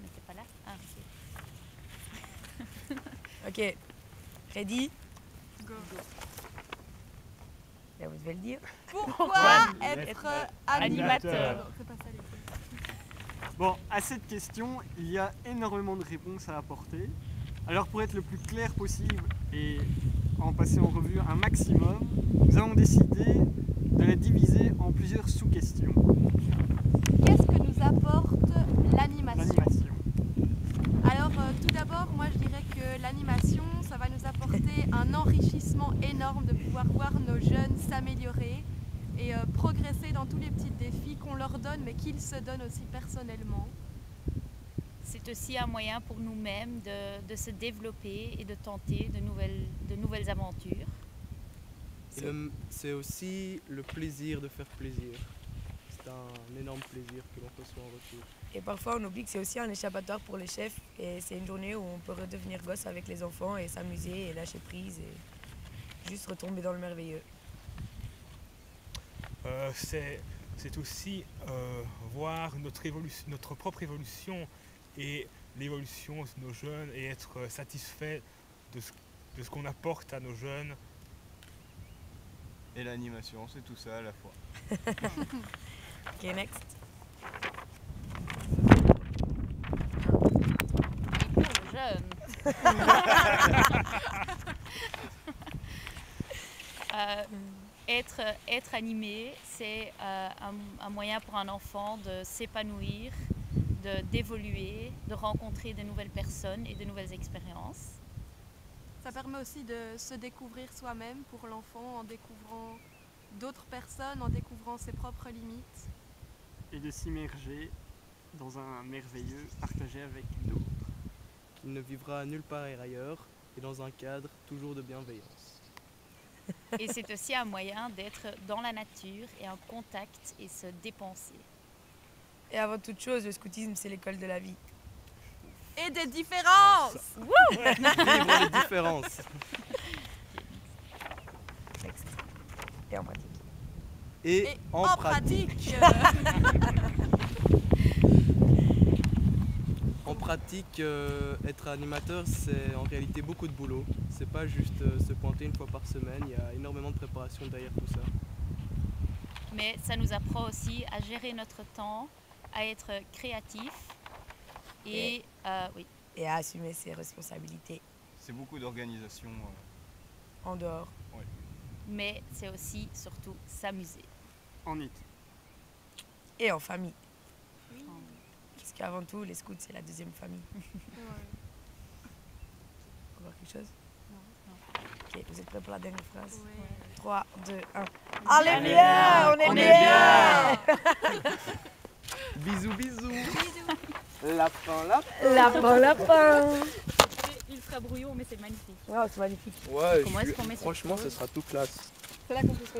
mais c'est pas là. Ah, ok. Ok. Ready? Go. Là, vous devez le dire. Pourquoi être animateur? Non, c'est pas ça les filles. Bon, à cette question, il y a énormément de réponses à apporter. Alors pour être le plus clair possible et en passer en revue un maximum, nous avons décidé de la diviser en plusieurs sous-questions. Qu'est-ce que nous apporte l'animation? L'animation. Alors tout d'abord, moi je dirais que l'animation, ça va nous apporter un enrichissement énorme de pouvoir voir nos jeunes s'améliorer et progresser dans tous les petits défis qu'on leur donne, mais qu'ils se donnent aussi personnellement. C'est aussi un moyen pour nous-mêmes de se développer et de tenter de nouvelles aventures. C'est aussi le plaisir de faire plaisir. C'est un énorme plaisir que l'on reçoit en retour. Et parfois, on oublie que c'est aussi un échappatoire pour les chefs. Et c'est une journée où on peut redevenir gosse avec les enfants et s'amuser et lâcher prise et juste retomber dans le merveilleux. C'est aussi voir notre propre évolution et l'évolution de nos jeunes et être satisfait de ce qu'on apporte à nos jeunes. Et l'animation, c'est tout ça à la fois. Ok, next. Et pour les jeunes. Être animé, c'est un moyen pour un enfant de s'épanouir, d'évoluer, de rencontrer de nouvelles personnes et de nouvelles expériences. Ça permet aussi de se découvrir soi-même pour l'enfant en découvrant d'autres personnes, en découvrant ses propres limites. Et de s'immerger dans un merveilleux partagé avec d'autres. Il ne vivra nulle part ailleurs et dans un cadre toujours de bienveillance. Et c'est aussi un moyen d'être dans la nature et en contact et se dépenser. Et avant toute chose, le scoutisme, c'est l'école de la vie. Et des différences! Vivre les différences. Next. Et en pratique. Et, Et en pratique. En pratique, être animateur, c'est en réalité beaucoup de boulot. C'est pas juste se pointer une fois par semaine, il y a énormément de préparation derrière tout ça. Mais ça nous apprend aussi à gérer notre temps, à être créatif et oui. Et à assumer ses responsabilités C'est beaucoup d'organisation. en dehors. Mais c'est aussi surtout s'amuser. En équipe. Et en famille. Parce qu'avant tout, les scouts, c'est la deuxième famille. Encore quelque chose? Non. Ok, vous êtes prêts pour la dernière phrase? Ouais. 3, 2, 1. Allez bien! On est bien! Bisous, bisous. Lapin, lapin. Lapin, lapin! C'est ultra brouillon, mais c'est magnifique. Wow, c'est magnifique. Ouais, Comment est-ce qu'on met ça? franchement, ce sera tout classe. C'est là qu'on peut se